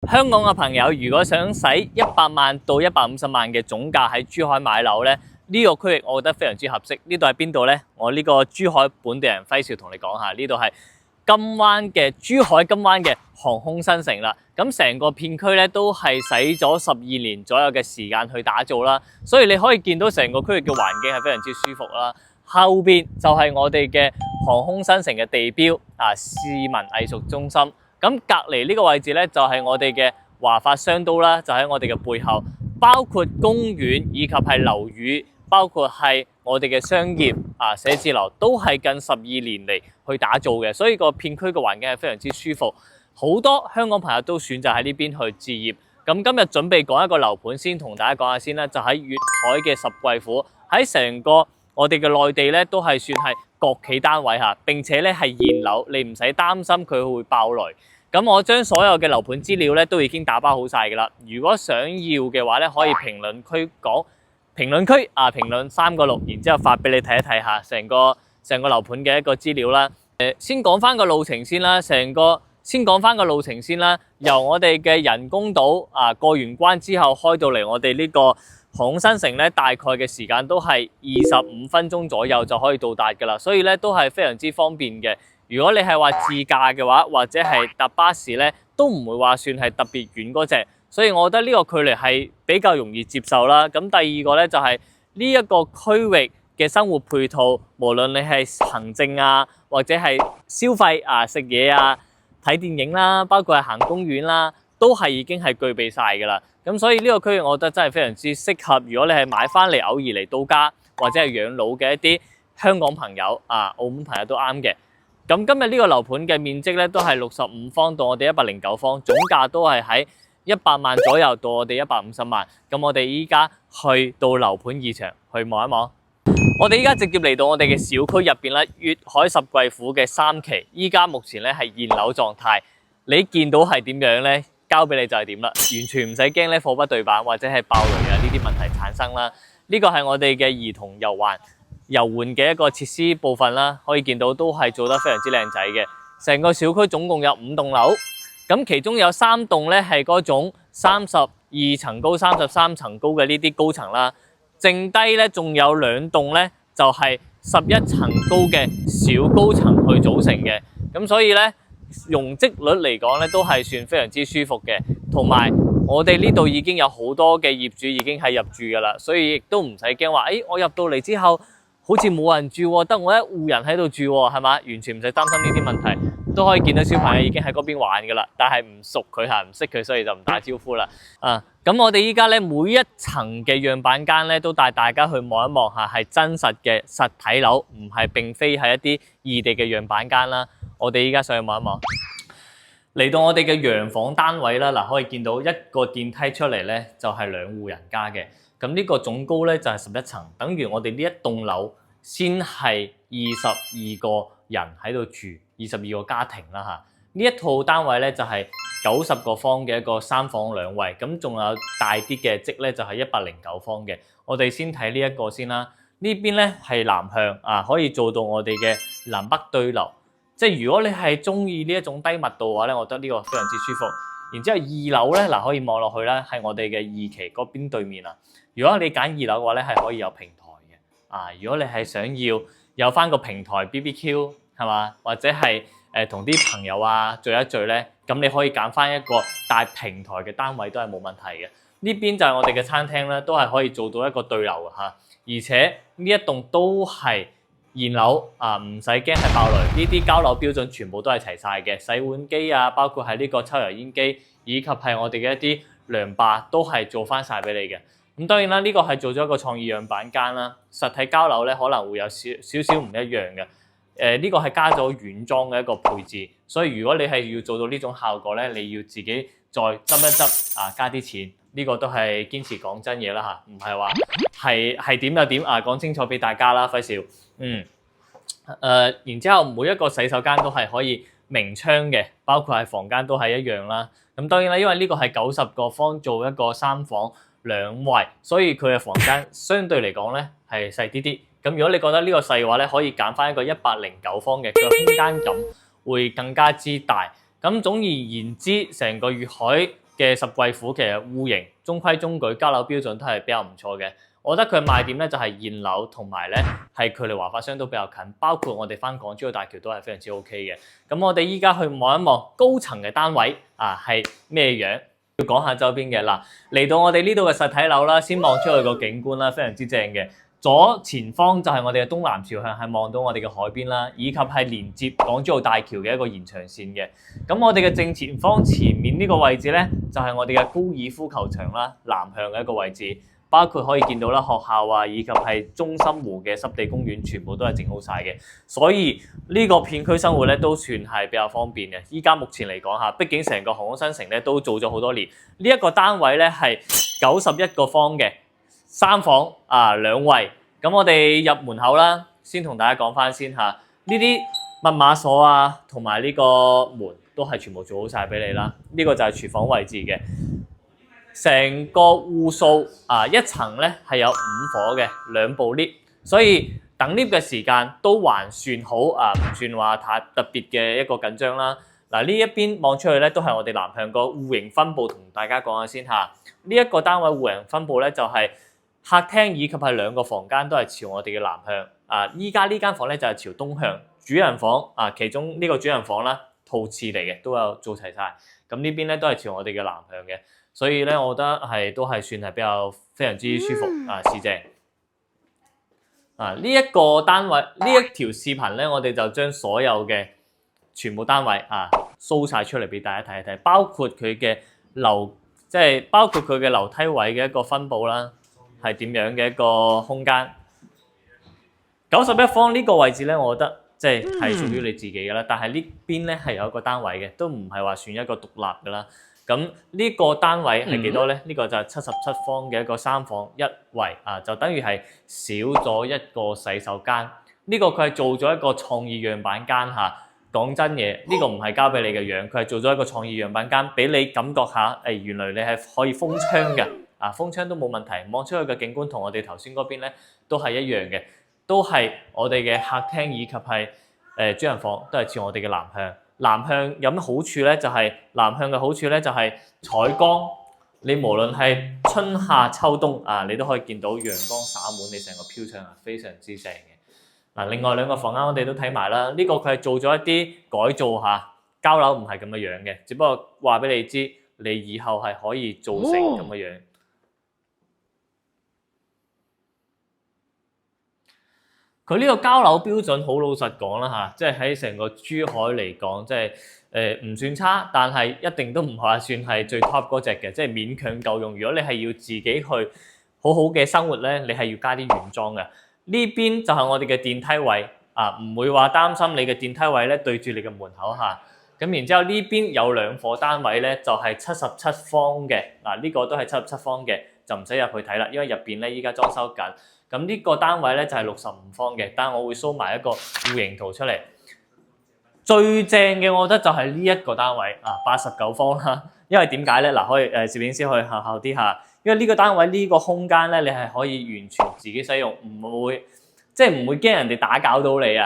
香港嘅朋友如果想使100萬到150萬嘅總價喺珠海買樓咧，呢個區域我覺得非常之合適。呢度係邊度呢？我呢個珠海本地人輝少同你講下，呢度係珠海金灣嘅航空新城啦。咁成個片區咧都係使咗12年左右嘅時間去打造啦，所以你可以見到成個區域嘅環境係非常之舒服啦。後邊就係我哋嘅航空新城嘅地標市民藝術中心。咁隔離呢個位置咧就係我哋嘅華發商都啦，就喺我哋嘅背後，包括公園以及係樓宇，包括係我哋嘅商業寫字樓，都係近12年嚟去打造嘅，所以個片區嘅環境係非常之舒服。好多香港朋友都選擇喺呢邊去置業。咁今日準備講一個樓盤，先同大家講下先啦，就喺粵海嘅十貴府，喺成個我哋嘅內地咧都係算係國企單位嚇，並且咧係現樓，你唔使擔心佢會爆雷。咁我將所有嘅樓盤資料咧都已經打包好晒㗎啦。如果想要嘅話咧，可以評論區講，評論區評論3個6，然之後發俾你睇一睇下成個樓盤嘅一個資料啦。先講翻個路程先啦，由我哋嘅人工島過完關之後開到嚟我哋呢個航空新城咧，大概嘅時間都係25分鐘左右就可以到達㗎啦，所以咧都係非常之方便嘅。如果你係話自駕嘅話，或者係搭巴士咧，都唔會話算係特別遠嗰隻，所以我覺得呢個距離係比較容易接受啦。咁第二個咧就係呢一個區域嘅生活配套，無論你係行政或者係消費食嘢睇電影啦，包括係行公園啦，都係已經係具備晒㗎啦。咁所以呢個區域我覺得真係非常之適合，如果你係買翻嚟偶爾嚟度假或者係養老嘅一啲香港朋友澳門朋友都啱嘅。咁今日呢個樓盤嘅面積咧都係65方到我哋109方，總價都係喺100萬左右到我哋150萬。咁我哋依家去到樓盤現場去望一望。我哋依家直接嚟到我哋嘅小區入邊啦，粵海十貴府嘅3期，依家目前咧係現樓狀態。你見到係點樣咧？交俾你就係點啦，完全唔使驚咧貨不對版或者係爆雷呢啲問題產生啦。呢個係我哋嘅兒童遊玩嘅一個設施部分啦，可以見到都係做得非常之靚仔嘅。成個小區總共有5棟樓，咁其中有3棟咧係嗰種32層高、33層高嘅呢啲高層啦，剩低咧仲有2棟咧就係11層高嘅小高層去組成嘅。咁所以咧容積率嚟講咧都係算非常之舒服嘅，同埋我哋呢度已經有好多嘅業主已經係入住㗎啦，所以亦都唔使驚話，我入到嚟之後好似冇人住喎，得我一戶人喺度住喎，係嘛？完全唔使擔心呢啲問題，都可以見到小朋友已經喺嗰邊玩㗎啦，但係唔熟佢唔識佢，所以就唔打招呼啦。咁我哋依家咧每一層嘅樣板間咧都帶大家去望一望下，係真實嘅實體樓，並非係一啲異地嘅樣板間啦。我哋依家上去望一望，嚟到我哋嘅洋房單位啦，可以見到一個電梯出嚟咧就係2戶人家嘅。咁呢個總高咧就係11層，等於我哋呢一棟樓先係22個人喺度住，22個家庭啦嚇。呢一套單位咧就係90個方嘅一個3房2衛，咁仲有大啲嘅積咧就係109方嘅。我哋先睇呢一個先啦。呢邊咧係南向可以做到我哋嘅南北對流。即係如果你係中意呢一種低密度嘅話咧，我覺得呢個非常之舒服。然之後2樓咧可以望落去咧係我哋嘅2期嗰邊對面啊。如果你揀2樓嘅話咧係可以有平台嘅如果你係想要有翻個平台 BBQ 係嘛，或者係同啲朋友聚一聚咧，咁你可以揀翻一個帶平台嘅單位都係冇問題嘅。呢邊就係我哋嘅餐廳咧，都係可以做到一個對流而且呢一棟都係現樓唔使驚係爆雷，呢啲交樓標準全部都係齊晒嘅，洗碗機包括係呢個抽油煙機，以及係我哋嘅一啲涼霸都係做翻晒俾你嘅。咁當然啦，呢個係做咗一個創意樣板間啦，實體交樓咧可能會有少少唔一樣嘅。呢個係加咗軟裝嘅一個配置，所以如果你係要做到呢種效果咧，你要自己再執一執加啲錢。呢個都係堅持講真嘢啦唔係話係點就點講清楚俾大家啦，輝少。然之後每一個洗手間都係可以明窗嘅，包括係房間都係一樣啦。咁當然啦，因為呢個係90個方做一個3房2衛，所以佢嘅房間相對嚟講咧係細啲啲。咁如果你覺得呢個細嘅話咧，可以揀翻一個109方嘅，佢嘅空間感會更加之大。咁總而言之，成個粵海嘅十貴府其實戶型中規中矩，交樓標準都係比較唔錯嘅。我覺得佢賣點咧就係現樓同埋咧係距離華發商都比較近，包括我哋翻港珠澳大橋都係非常之 OK 嘅。咁我哋依家去望一望高層嘅單位係咩樣？要講下周邊嘅嗱，嚟到我哋呢度嘅實體樓啦，先望出去個景觀啦，非常之正嘅。左前方就係我哋嘅東南朝向，係望到我哋嘅海邊啦，以及係連接港珠澳大橋嘅一個延長線嘅。咁我哋嘅正前方前面呢個位置咧，就係我哋嘅高爾夫球場啦，南向嘅一個位置。包括可以見到啦，學校啊，以及係中心湖嘅濕地公園，全部都係整好晒嘅。所以呢個片區生活咧都算係比較方便嘅。依家目前嚟講嚇，畢竟成個航空新城咧都做咗好多年。呢一個單位咧係91個方嘅，3房2衛。咁我哋入門口啦，先同大家講翻先嚇。呢啲密碼鎖啊，同埋呢個門都係全部做好晒俾你啦。呢個就係廚房位置嘅。成個戶數一層咧係有5伙嘅2部 lift， 所以等 lift 嘅時間都還算好唔算話太特別嘅一個緊張啦。嗱，呢一邊望出去咧都係我哋南向個戶型分佈，同大家講下先嚇。呢一個單位戶型分佈咧就係客廳以及係2個房間都係朝我哋嘅南向。依家呢間房咧就係朝東向，主人房其中呢個主人房啦套廁嚟嘅，都有做齊晒。咁呢邊咧都係朝我哋嘅南向嘅。所以咧，我覺得都係算係比較非常之舒服市正。呢一個單位呢一條視頻咧，我哋就將所有嘅全部單位show晒出嚟俾大家睇一睇，包括佢嘅包括佢嘅樓梯位嘅一個分佈啦，係點樣嘅一個空間。91方呢個位置咧，我覺得即係屬於你自己嘅啦。但係呢邊咧係有一個單位嘅，都唔係話算一個獨立嘅啦。咁呢個單位係幾多咧？呢個就係77方嘅一個3房1衛就等於係少咗一個洗手間。呢個佢係做咗一個創意樣板間嚇。講真嘢，呢個唔係交俾你嘅樣，佢係做咗一個創意樣板間，俾你感覺下原來你係可以封窗嘅封窗都冇問題。望出去嘅景觀同我哋頭先嗰邊咧都係一樣嘅，都係我哋嘅客廳以及係主人房都係似我哋嘅南向。南向有咩好處咧？就係南向嘅好處咧，就係採光。你無論係春夏秋冬你都可以見到陽光灑滿，你成個飄窗非常之正嘅。另外2個房間我哋都睇埋啦。呢個佢係做咗一啲改造下，交樓唔係咁嘅樣嘅，只不過話俾你知，你以後係可以做成咁嘅樣。佢呢個交樓標準好老實講啦即係喺成個珠海嚟講，即係唔算差，但係一定都唔話算係最 top 嗰隻嘅，即係勉強夠用。如果你係要自己去好好嘅生活咧，你係要加啲原裝嘅。呢邊就係我哋嘅電梯位唔會話擔心你嘅電梯位咧對住你嘅門口咁然之後呢邊有2伙單位咧，就係77方嘅呢個都係77方嘅，就唔使入去睇啦，因為入邊咧依家裝修緊。咁呢個單位咧就係65方嘅，但係我會 show 埋一個戶型圖出嚟。最正嘅我覺得就係呢一個單位89方啦，因為點解咧？可以攝影師可以後啲下，因為呢個單位呢個空間咧，你係可以完全自己使用，唔會驚人哋打攪到你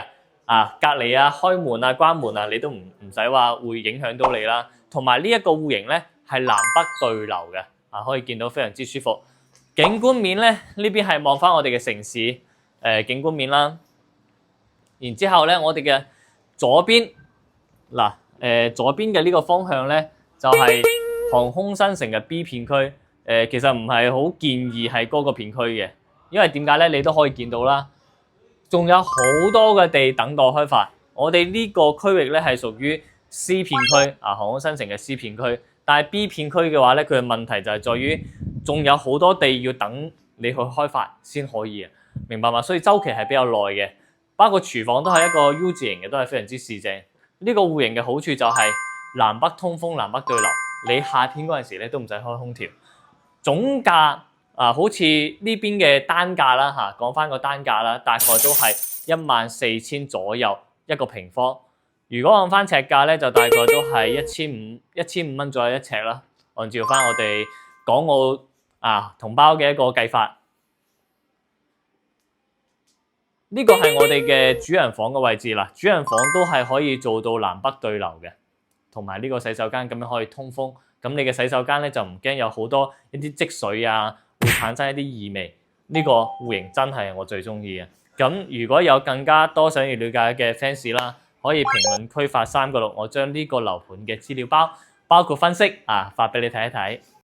隔離開門關門你都唔使話會影響到你啦。同埋呢一個戶型咧係南北對流嘅可以見到非常之舒服。景觀面咧，呢邊係望翻我哋嘅城市景觀面啦。然之後咧，我哋嘅左邊左邊嘅呢個方向咧，就係航空新城嘅 B 片區。其實唔係好建議係嗰個片區嘅，因為點解咧？你都可以見到啦，仲有好多嘅地等待開發。我哋呢個區域咧係屬於 C 片區航空新城嘅 C 片區。但係 B 片區嘅話咧，佢嘅問題就係在於仲有好多地要等你去開發先可以明白嘛？所以周期係比較耐嘅。包括廚房都係一個 U 字型嘅，都係非常之市正。呢個戶型嘅好處就係南北通風、南北對流。你夏天嗰陣時咧都唔使開空調。總價好似呢邊嘅單價啦講翻個單價啦，大概都係14000左右一個平方。如果按翻尺價咧，就大概都係1500蚊左右一尺啦。按照翻我哋港澳同胞嘅一個計法，呢個係我哋嘅主人房嘅位置啦。主人房都係可以做到南北對流嘅，同埋呢個洗手間咁樣可以通風，咁你嘅洗手間咧就唔驚有好多一啲積水啊，會產生一啲異味。呢個戶型真係我最中意嘅。咁如果有更加多想要了解嘅 fans 啦，可以評論區發3個6，我將呢個樓盤嘅資料包括分析發俾你睇一睇。